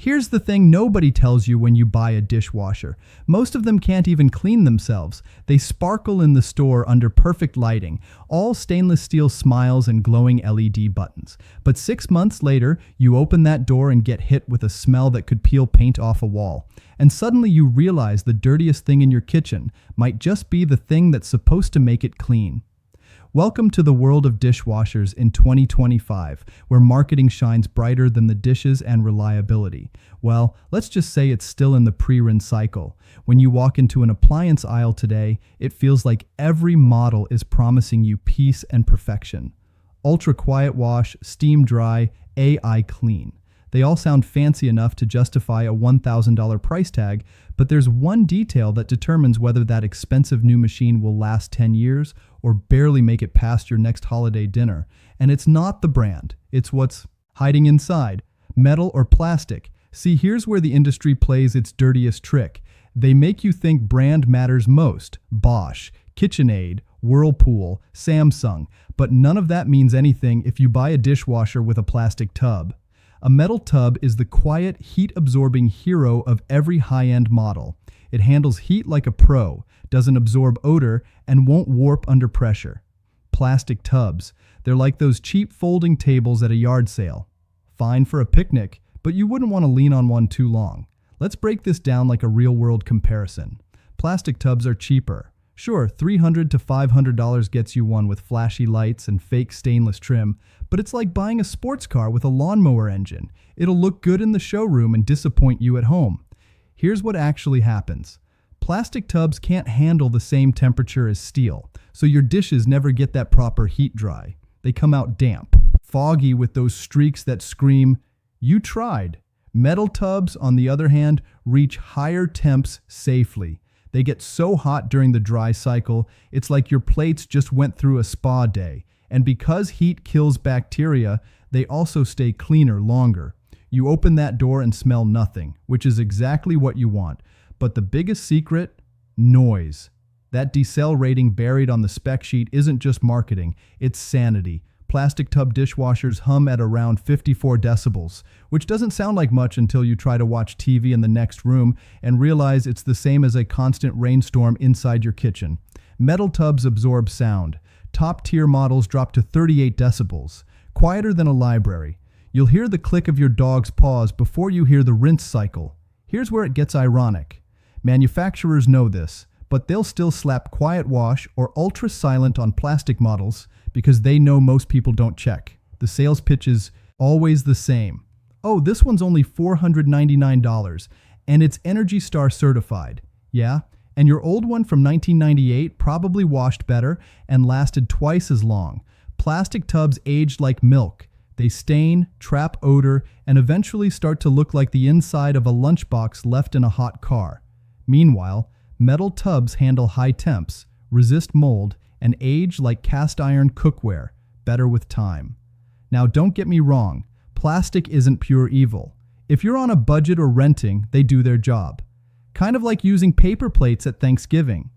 Here's the thing nobody tells you when you buy a dishwasher. Most of them can't even clean themselves. They sparkle in the store under perfect lighting, all stainless steel smiles and glowing LED buttons. But 6 months later, you open that door and get hit with a smell that could peel paint off a wall. And suddenly you realize the dirtiest thing in your kitchen might just be the thing that's supposed to make it clean. Welcome to the world of dishwashers in 2025, where marketing shines brighter than the dishes and reliability. Well, let's just say it's still in the pre-rinse cycle. When you walk into an appliance aisle today, it feels like every model is promising you peace and perfection. Ultra quiet wash, steam dry, AI clean. They all sound fancy enough to justify a $1,000 price tag, but there's one detail that determines whether that expensive new machine will last 10 years or barely make it past your next holiday dinner. And it's not the brand, it's what's hiding inside, metal or plastic. See, here's where the industry plays its dirtiest trick. They make you think brand matters most: Bosch, KitchenAid, Whirlpool, Samsung. But none of that means anything if you buy a dishwasher with a plastic tub. A metal tub is the quiet, heat-absorbing hero of every high-end model. It handles heat like a pro, doesn't absorb odor, and won't warp under pressure. Plastic tubs. They're like those cheap folding tables at a yard sale. Fine for a picnic, but you wouldn't want to lean on one too long. Let's break this down like a real-world comparison. Plastic tubs are cheaper. Sure, $300 to $500 gets you one with flashy lights and fake stainless trim, but it's like buying a sports car with a lawnmower engine. It'll look good in the showroom and disappoint you at home. Here's what actually happens. Plastic tubs can't handle the same temperature as steel, so your dishes never get that proper heat dry. They come out damp, foggy with those streaks that scream, "You tried." Metal tubs, on the other hand, reach higher temps safely. They get so hot during the dry cycle, it's like your plates just went through a spa day. And because heat kills bacteria, they also stay cleaner longer. You open that door and smell nothing, which is exactly what you want. But the biggest secret? Noise. That decel rating buried on the spec sheet isn't just marketing, it's sanity. Plastic tub dishwashers hum at around 54 decibels, which doesn't sound like much until you try to watch TV in the next room and realize it's the same as a constant rainstorm inside your kitchen. Metal tubs absorb sound. Top-tier models drop to 38 decibels, quieter than a library. You'll hear the click of your dog's paws before you hear the rinse cycle. Here's where it gets ironic. Manufacturers know this, but they'll still slap quiet wash or ultra-silent on plastic models because they know most people don't check. The sales pitch is always the same. Oh, this one's only $499, and it's Energy Star certified. Yeah? And your old one from 1998 probably washed better and lasted twice as long. Plastic tubs age like milk. They stain, trap odor, and eventually start to look like the inside of a lunchbox left in a hot car. Meanwhile, metal tubs handle high temps, resist mold, and age like cast iron cookware, better with time. Now don't get me wrong, plastic isn't pure evil. If you're on a budget or renting, they do their job. Kind of like using paper plates at Thanksgiving.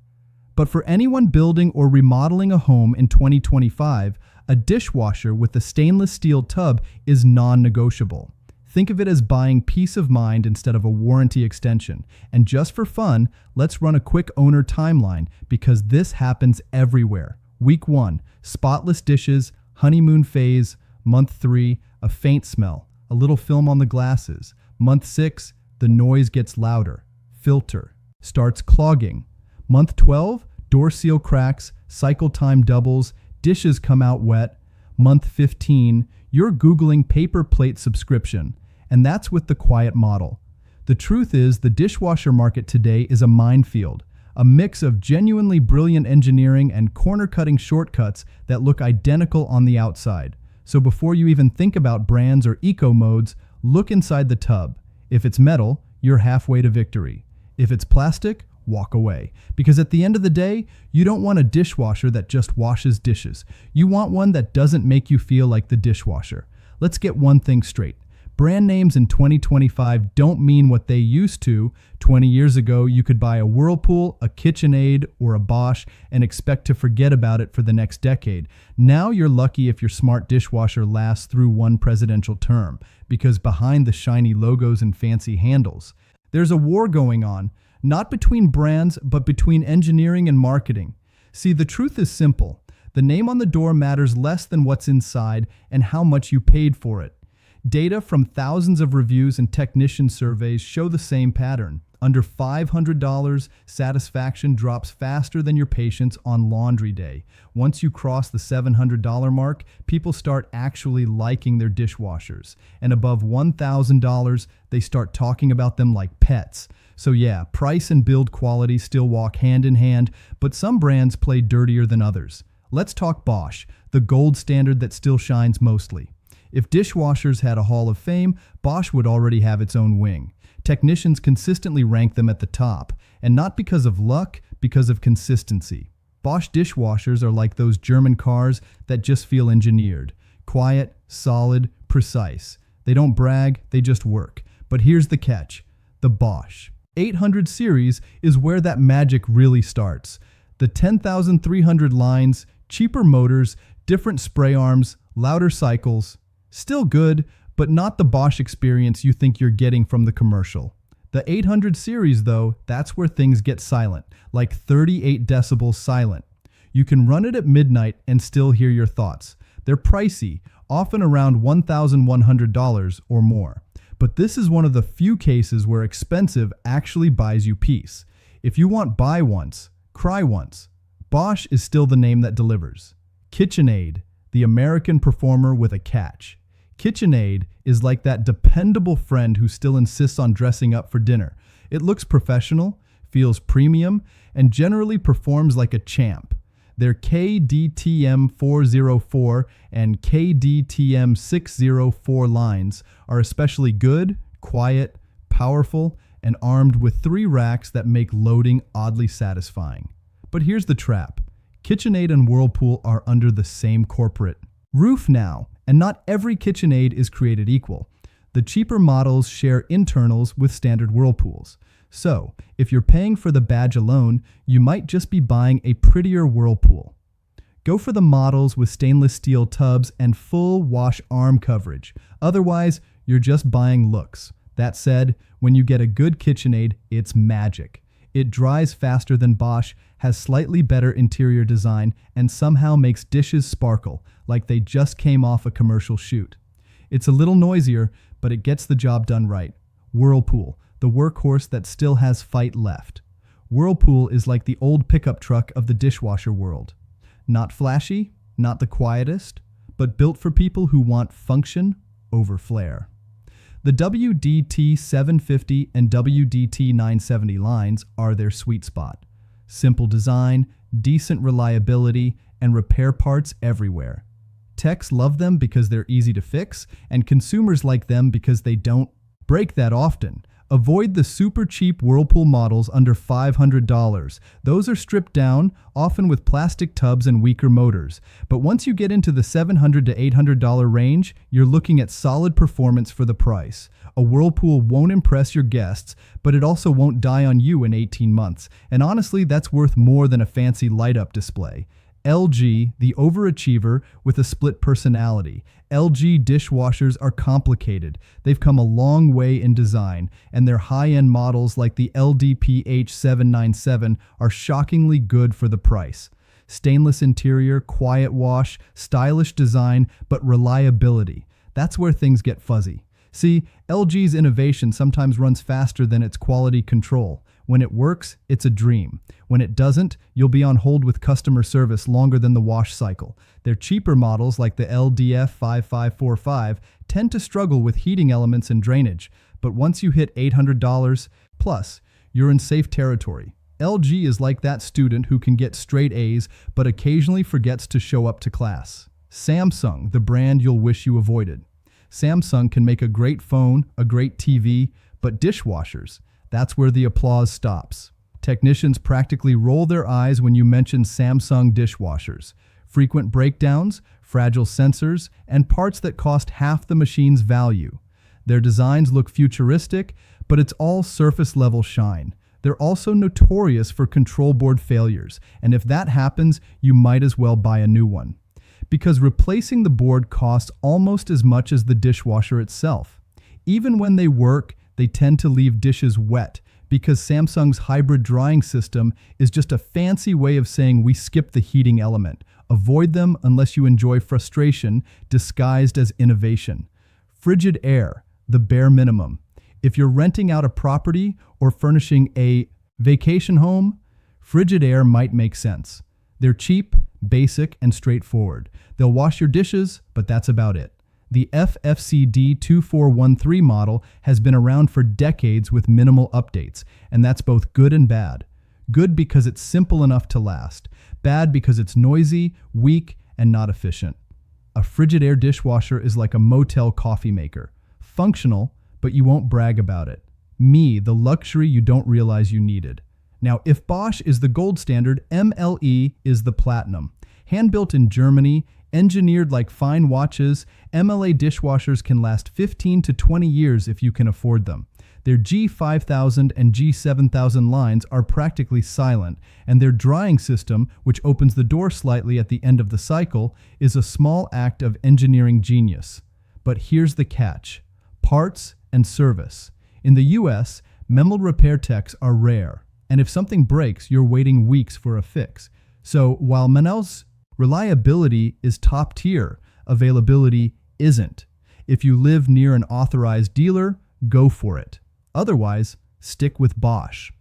But for anyone building or remodeling a home in 2025, a dishwasher with a stainless steel tub is non-negotiable. Think of it as buying peace of mind instead of a warranty extension. And just for fun, let's run a quick owner timeline because this happens everywhere. Week 1, spotless dishes, honeymoon phase. Month 3, a faint smell, a little film on the glasses. Month 6, the noise gets louder. Filter starts clogging. Month 12, door seal cracks, cycle time doubles, dishes come out wet. Month 15, you're Googling paper plate subscription. And that's with the quiet model. The truth is, the dishwasher market today is a minefield, a mix of genuinely brilliant engineering and corner-cutting shortcuts that look identical on the outside. So before you even think about brands or eco modes, look inside the tub. If it's metal, you're halfway to victory. If it's plastic, walk away. Because at the end of the day, you don't want a dishwasher that just washes dishes. You want one that doesn't make you feel like the dishwasher. Let's get one thing straight. Brand names in 2025 don't mean what they used to. 20 years ago, you could buy a Whirlpool, a KitchenAid, or a Bosch and expect to forget about it for the next decade. Now you're lucky if your smart dishwasher lasts through one presidential term, because behind the shiny logos and fancy handles, there's a war going on, not between brands, but between engineering and marketing. See, the truth is simple. The name on the door matters less than what's inside and how much you paid for it. Data from thousands of reviews and technician surveys show the same pattern. Under $500, satisfaction drops faster than your patience on laundry day. Once you cross the $700 mark, people start actually liking their dishwashers. And above $1,000, they start talking about them like pets. So yeah, price and build quality still walk hand in hand, but some brands play dirtier than others. Let's talk Bosch, the gold standard that still shines mostly. If dishwashers had a Hall of Fame, Bosch would already have its own wing. Technicians consistently rank them at the top, and not because of luck, because of consistency. Bosch dishwashers are like those German cars that just feel engineered. Quiet, solid, precise. They don't brag, they just work. But here's the catch. The Bosch 800 series is where that magic really starts. The 10,300 lines, cheaper motors, different spray arms, louder cycles. Still good, but not the Bosch experience you think you're getting from the commercial. The 800 series, though, that's where things get silent, like 38 decibels silent. You can run it at midnight and still hear your thoughts. They're pricey, often around $1,100 or more. But this is one of the few cases where expensive actually buys you peace. If you want buy once, cry once. Bosch is still the name that delivers. KitchenAid, the American performer with a catch. KitchenAid is like that dependable friend who still insists on dressing up for dinner. It looks professional, feels premium, and generally performs like a champ. Their KDTM404 and KDTM604 lines are especially good, quiet, powerful, and armed with 3 racks that make loading oddly satisfying. But here's the trap. KitchenAid and Whirlpool are under the same corporate roof now, and not every KitchenAid is created equal. The cheaper models share internals with standard Whirlpools. So, if you're paying for the badge alone, you might just be buying a prettier Whirlpool. Go for the models with stainless steel tubs and full wash arm coverage. Otherwise, you're just buying looks. That said, when you get a good KitchenAid, it's magic. It dries faster than Bosch, has slightly better interior design, and somehow makes dishes sparkle, like they just came off a commercial shoot. It's a little noisier, but it gets the job done right. Whirlpool, the workhorse that still has fight left. Whirlpool is like the old pickup truck of the dishwasher world. Not flashy, not the quietest, but built for people who want function over flair. The WDT 750 and WDT 970 lines are their sweet spot. Simple design, decent reliability, and repair parts everywhere. Techs love them because they're easy to fix, and consumers like them because they don't break that often. Avoid the super cheap Whirlpool models under $500. Those are stripped down, often with plastic tubs and weaker motors. But once you get into the $700 to $800 range, you're looking at solid performance for the price. A Whirlpool won't impress your guests, but it also won't die on you in 18 months. And honestly, that's worth more than a fancy light-up display. LG, the overachiever with a split personality. LG dishwashers are complicated. They've come a long way in design, and their high-end models like the LDPH797 are shockingly good for the price. Stainless interior, quiet wash, stylish design, but reliability. That's where things get fuzzy. See, LG's innovation sometimes runs faster than its quality control. When it works, it's a dream. When it doesn't, you'll be on hold with customer service longer than the wash cycle. Their cheaper models, like the LDF5545, tend to struggle with heating elements and drainage. But once you hit $800 plus, you're in safe territory. LG is like that student who can get straight A's but occasionally forgets to show up to class. Samsung, the brand you'll wish you avoided. Samsung can make a great phone, a great TV, but dishwashers, that's where the applause stops. Technicians practically roll their eyes when you mention Samsung dishwashers. Frequent breakdowns, fragile sensors, and parts that cost half the machine's value. Their designs look futuristic, but it's all surface-level shine. They're also notorious for control board failures, and if that happens, you might as well buy a new one. Because replacing the board costs almost as much as the dishwasher itself. Even when they work, they tend to leave dishes wet, because Samsung's hybrid drying system is just a fancy way of saying we skip the heating element. Avoid them unless you enjoy frustration disguised as innovation. Frigid air, the bare minimum. If you're renting out a property or furnishing a vacation home, frigid air might make sense. They're cheap, basic, and straightforward. They'll wash your dishes, but that's about it. The FFCD2413 model has been around for decades with minimal updates, and that's both good and bad. Good because it's simple enough to last. Bad because it's noisy, weak, and not efficient. A Frigidaire dishwasher is like a motel coffee maker. Functional, but you won't brag about it. The luxury you don't realize you needed. Now, if Bosch is the gold standard, MLE is the platinum. Hand-built in Germany, engineered like fine watches, MLA dishwashers can last 15 to 20 years if you can afford them. Their G5000 and G7000 lines are practically silent, and their drying system, which opens the door slightly at the end of the cycle, is a small act of engineering genius. But here's the catch: parts and service. In the US, Memel repair techs are rare, and if something breaks, you're waiting weeks for a fix. So while Memel's reliability is top tier, availability isn't. If you live near an authorized dealer, go for it. Otherwise, stick with Bosch.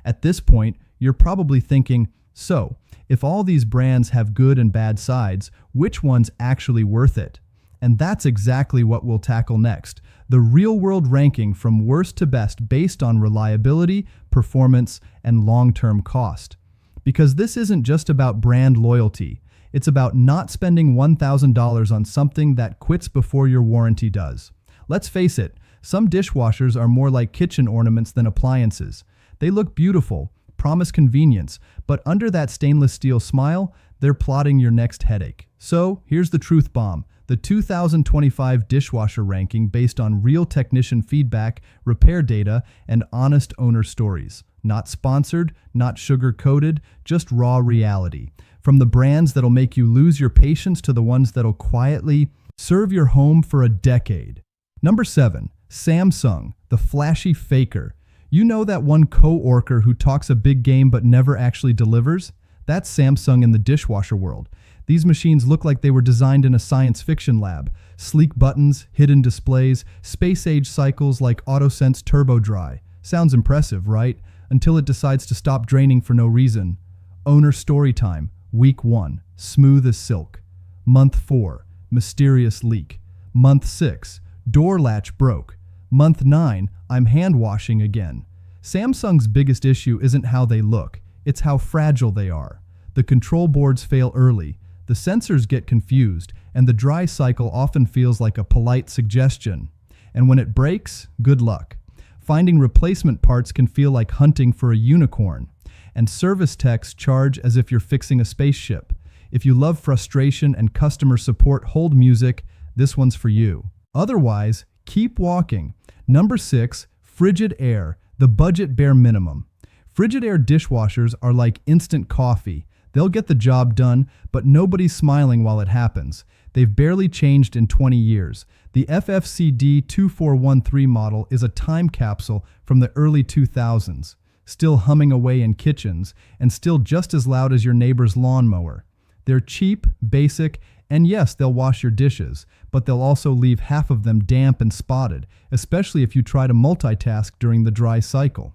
At this point, you're probably thinking, so, if all these brands have good and bad sides, which one's actually worth it? And that's exactly what we'll tackle next. The real-world ranking from worst to best based on reliability, performance, and long-term cost. Because this isn't just about brand loyalty. It's about not spending $1,000 on something that quits before your warranty does. Let's face it, some dishwashers are more like kitchen ornaments than appliances. They look beautiful, promise convenience, but under that stainless steel smile, they're plotting your next headache. So, here's the truth bomb. The 2025 dishwasher ranking based on real technician feedback, repair data, and honest owner stories. Not sponsored, not sugar-coated, just raw reality. From the brands that'll make you lose your patience to the ones that'll quietly serve your home for a decade. Number 7. Samsung, the flashy faker. You know that one co-worker who talks a big game but never actually delivers? That's Samsung in the dishwasher world. These machines look like they were designed in a science fiction lab. Sleek buttons, hidden displays, space-age cycles like AutoSense Turbo Dry. Sounds impressive, right? Until it decides to stop draining for no reason. Owner story time. Week 1, smooth as silk. Month 4, mysterious leak. Month 6, door latch broke. Month 9, I'm hand washing again. Samsung's biggest issue isn't how they look, it's how fragile they are. The control boards fail early, the sensors get confused, and the dry cycle often feels like a polite suggestion. And when it breaks, good luck. Finding replacement parts can feel like hunting for a unicorn. And service techs charge as if you're fixing a spaceship. If you love frustration and customer support hold music, this one's for you. Otherwise, keep walking. Number 6, Frigidaire, the budget bare minimum. Frigidaire dishwashers are like instant coffee. They'll get the job done, but nobody's smiling while it happens. They've barely changed in 20 years. The FFCD2413 model is a time capsule from the early 2000s. Still humming away in kitchens, and still just as loud as your neighbor's lawnmower. They're cheap, basic, and yes, they'll wash your dishes, but they'll also leave half of them damp and spotted, especially if you try to multitask during the dry cycle.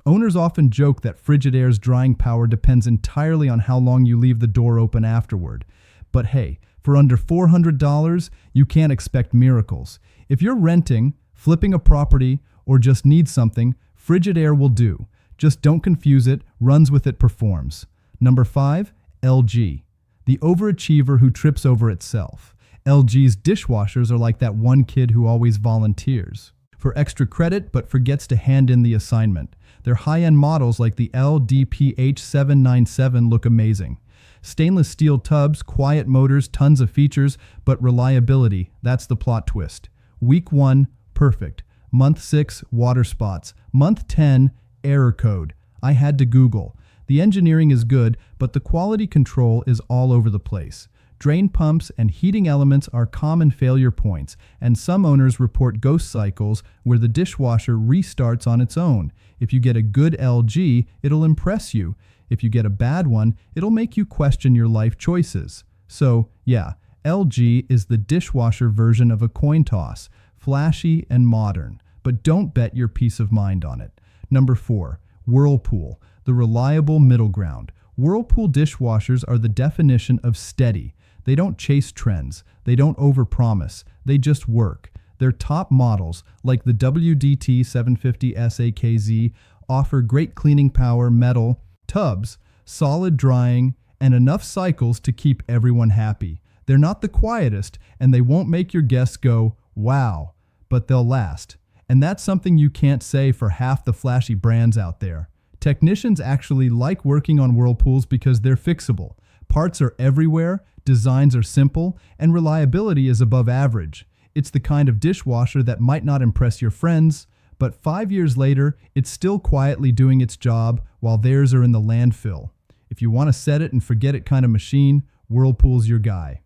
Owners often joke that Frigidaire's drying power depends entirely on how long you leave the door open afterward. But hey, for under $400, you can't expect miracles. If you're renting, flipping a property, or just need something, Frigidaire will do. Just don't confuse it, runs with it performs. Number 5, LG. The overachiever who trips over itself. LG's dishwashers are like that one kid who always volunteers for extra credit but forgets to hand in the assignment. Their high-end models like the LDPH797 look amazing. Stainless steel tubs, quiet motors, tons of features, but reliability, that's the plot twist. Week 1, perfect. Month 6, water spots. Month 10, error code. I had to Google. The engineering is good, but the quality control is all over the place. Drain pumps and heating elements are common failure points, and some owners report ghost cycles where the dishwasher restarts on its own. If you get a good LG, it'll impress you. If you get a bad one, it'll make you question your life choices. So, yeah, LG is the dishwasher version of a coin toss, flashy and modern, but don't bet your peace of mind on it. Number 4, Whirlpool, the reliable middle ground. Whirlpool dishwashers are the definition of steady. They don't chase trends. They don't overpromise. They just work. Their top models, like the WDT 750 SAKZ, offer great cleaning power, metal, tubs, solid drying, and enough cycles to keep everyone happy. They're not the quietest, and they won't make your guests go, wow, but they'll last. And that's something you can't say for half the flashy brands out there. Technicians actually like working on Whirlpools because they're fixable. Parts are everywhere, designs are simple, and reliability is above average. It's the kind of dishwasher that might not impress your friends, but 5 years later, it's still quietly doing its job while theirs are in the landfill. If you want a set it and forget it kind of machine, Whirlpool's your guy.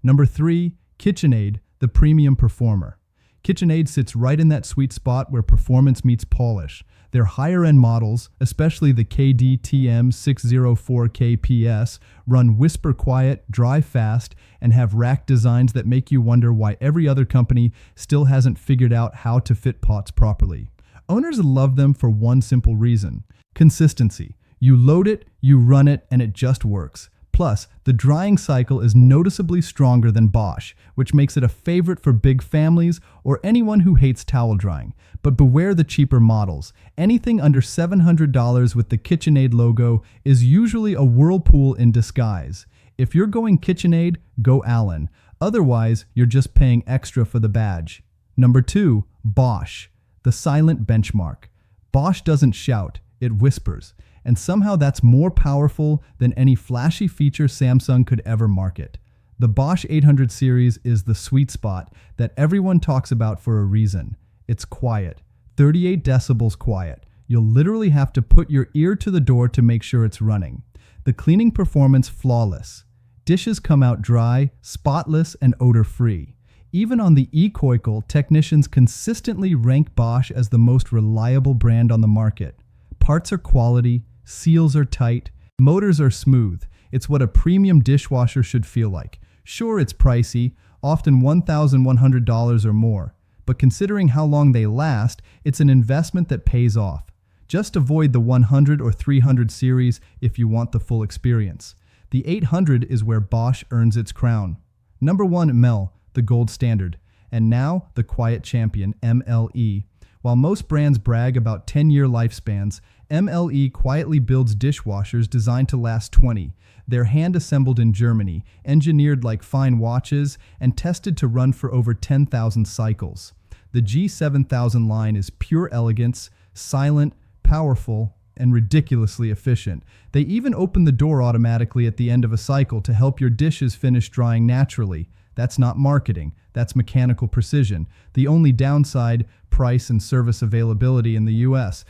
Number 3, KitchenAid, the premium performer. KitchenAid sits right in that sweet spot where performance meets polish. Their higher-end models, especially the KDTM 604KPS, run whisper quiet, dry fast, and have rack designs that make you wonder why every other company still hasn't figured out how to fit pots properly. Owners love them for one simple reason: consistency. You load it, you run it, and it just works. Plus, the drying cycle is noticeably stronger than Bosch, which makes it a favorite for big families or anyone who hates towel drying. But beware the cheaper models. Anything under $700 with the KitchenAid logo is usually a Whirlpool in disguise. If you're going KitchenAid, go Allen. Otherwise, you're just paying extra for the badge. Number 2, Bosch, the silent benchmark. Bosch doesn't shout, it whispers. And somehow that's more powerful than any flashy feature Samsung could ever market. The Bosch 800 series is the sweet spot that everyone talks about for a reason. It's quiet, 38 decibels quiet. You'll literally have to put your ear to the door to make sure it's running. The cleaning performance flawless. Dishes come out dry, spotless, and odor-free. Even on the e-Koikel, technicians consistently rank Bosch as the most reliable brand on the market. Parts are quality, seals are tight, motors are smooth. It's what a premium dishwasher should feel like. Sure, it's pricey, often $1,100 or more, but considering how long they last, it's an investment that pays off. Just avoid the 100 or 300 series if you want the full experience. The 800 is where Bosch earns its crown. Number 1, Miele, the gold standard, and now the quiet champion, MLE. While most brands brag about 10-year lifespans, MLE quietly builds dishwashers designed to last 20. They're hand-assembled in Germany, engineered like fine watches, and tested to run for over 10,000 cycles. The G7000 line is pure elegance, silent, powerful, and ridiculously efficient. They even open the door automatically at the end of a cycle to help your dishes finish drying naturally. That's not marketing, that's mechanical precision. The only downside, price and service availability in the US.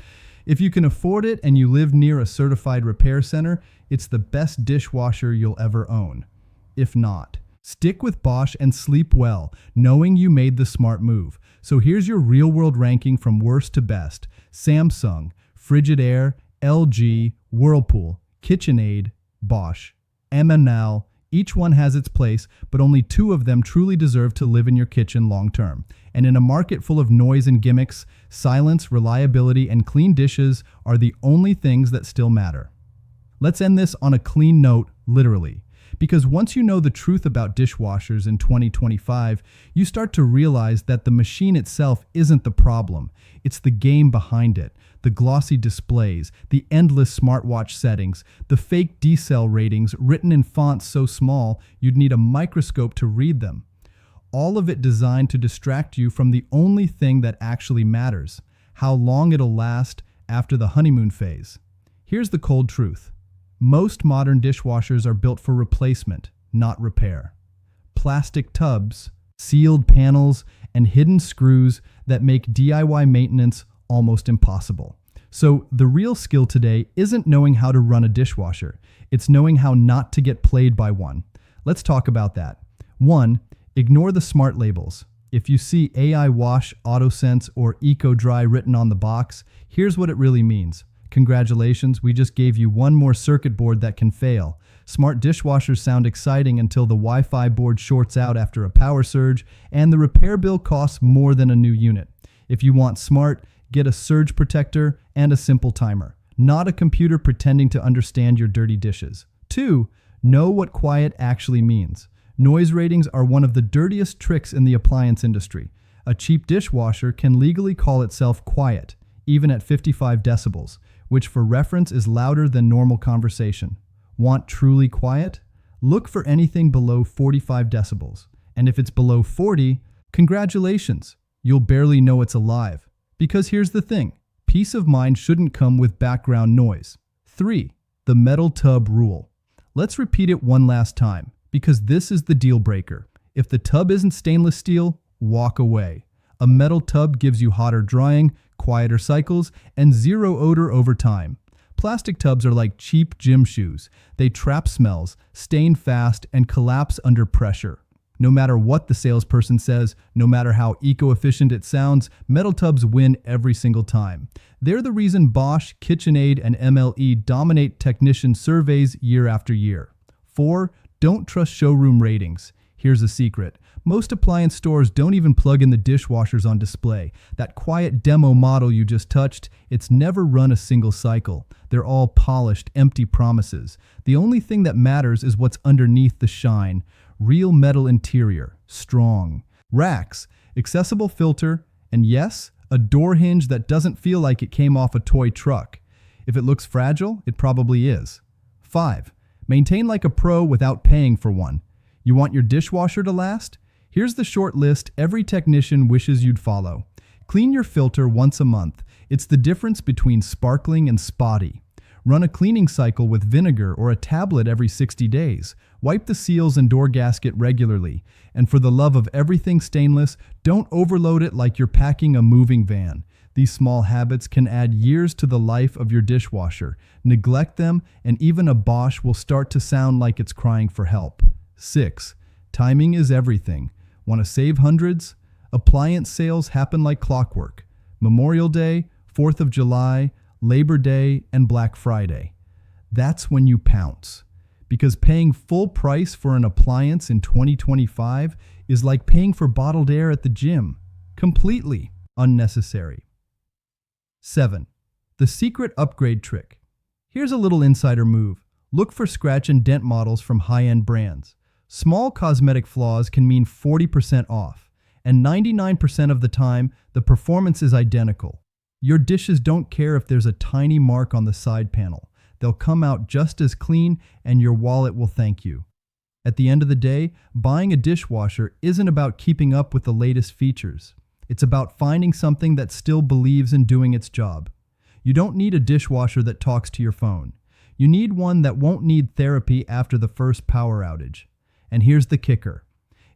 If you can afford it and you live near a certified repair center, it's the best dishwasher you'll ever own. If not, stick with Bosch and sleep well, knowing you made the smart move. So here's your real-world ranking from worst to best: Samsung, Frigidaire, LG, Whirlpool, KitchenAid, Bosch, M&L. Each one has its place, but only 2 of them truly deserve to live in your kitchen long term. And in a market full of noise and gimmicks, silence, reliability, and clean dishes are the only things that still matter. Let's end this on a clean note, literally. Because once you know the truth about dishwashers in 2025, you start to realize that the machine itself isn't the problem. It's the game behind it. The glossy displays, the endless smartwatch settings, the fake decel ratings written in fonts so small you'd need a microscope to read them. All of it designed to distract you from the only thing that actually matters: how long it'll last after the honeymoon phase. Here's the cold truth. Most modern dishwashers are built for replacement, not repair. Plastic tubs, sealed panels, and hidden screws that make DIY maintenance almost impossible. So the real skill today isn't knowing how to run a dishwasher. It's knowing how not to get played by one. Let's talk about that. 1. Ignore the smart labels. If you see AI Wash, AutoSense, or Eco Dry written on the box, here's what it really means. Congratulations, we just gave you one more circuit board that can fail. Smart dishwashers sound exciting until the Wi-Fi board shorts out after a power surge, and the repair bill costs more than a new unit. If you want smart, get a surge protector and a simple timer, not a computer pretending to understand your dirty dishes. 2. Know what quiet actually means. Noise ratings are one of the dirtiest tricks in the appliance industry. A cheap dishwasher can legally call itself quiet, even at 55 decibels, which for reference is louder than normal conversation. Want truly quiet? Look for anything below 45 decibels. And if it's below 40, congratulations, you'll barely know it's alive. Because here's the thing, peace of mind shouldn't come with background noise. 3. The metal tub rule. Let's repeat it one last time, because this is the deal breaker. If the tub isn't stainless steel, walk away. A metal tub gives you hotter drying, quieter cycles, and zero odor over time. Plastic tubs are like cheap gym shoes. They trap smells, stain fast, and collapse under pressure. No matter what the salesperson says, no matter how eco-efficient it sounds, metal tubs win every single time. They're the reason Bosch, KitchenAid, and MLE dominate technician surveys year after year. 4. Don't trust showroom ratings. Here's a secret. Most appliance stores don't even plug in the dishwashers on display. That quiet demo model you just touched, it's never run a single cycle. They're all polished, empty promises. The only thing that matters is what's underneath the shine. Real metal interior, strong. Racks, accessible filter, and yes, a door hinge that doesn't feel like it came off a toy truck. If it looks fragile, it probably is. 5. Maintain like a pro without paying for one. You want your dishwasher to last? Here's the short list every technician wishes you'd follow. Clean your filter once a month. It's the difference between sparkling and spotty. Run a cleaning cycle with vinegar or a tablet every 60 days. Wipe the seals and door gasket regularly. And for the love of everything stainless, don't overload it like you're packing a moving van. These small habits can add years to the life of your dishwasher. Neglect them, and even a Bosch will start to sound like it's crying for help. 6. Timing is everything. Want to save hundreds? Appliance sales happen like clockwork. Memorial Day, 4th of July, Labor Day, and Black Friday. That's when you pounce. Because paying full price for an appliance in 2025 is like paying for bottled air at the gym. Completely unnecessary. 7. The secret upgrade trick. Here's a little insider move. Look for scratch and dent models from high-end brands. Small cosmetic flaws can mean 40% off, and 99% of the time, the performance is identical. Your dishes don't care if there's a tiny mark on the side panel. They'll come out just as clean, and your wallet will thank you. At the end of the day, buying a dishwasher isn't about keeping up with the latest features. It's about finding something that still believes in doing its job. You don't need a dishwasher that talks to your phone. You need one that won't need therapy after the first power outage. And here's the kicker.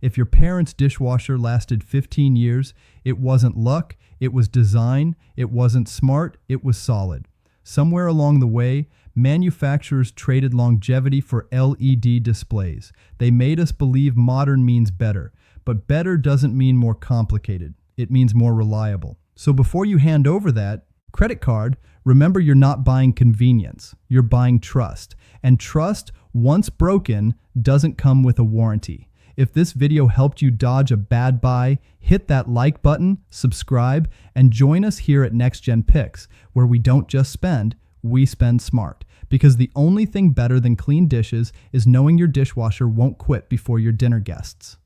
If your parents' dishwasher lasted 15 years, it wasn't luck, it was design, it wasn't smart, it was solid. Somewhere along the way, manufacturers traded longevity for LED displays. They made us believe modern means better, but better doesn't mean more complicated. It means more reliable. So before you hand over that credit card, remember you're not buying convenience, you're buying trust. And trust, once broken, doesn't come with a warranty. If this video helped you dodge a bad buy, hit that like button, subscribe, and join us here at NextGen Picks, where we don't just spend, we spend smart. Because the only thing better than clean dishes is knowing your dishwasher won't quit before your dinner guests.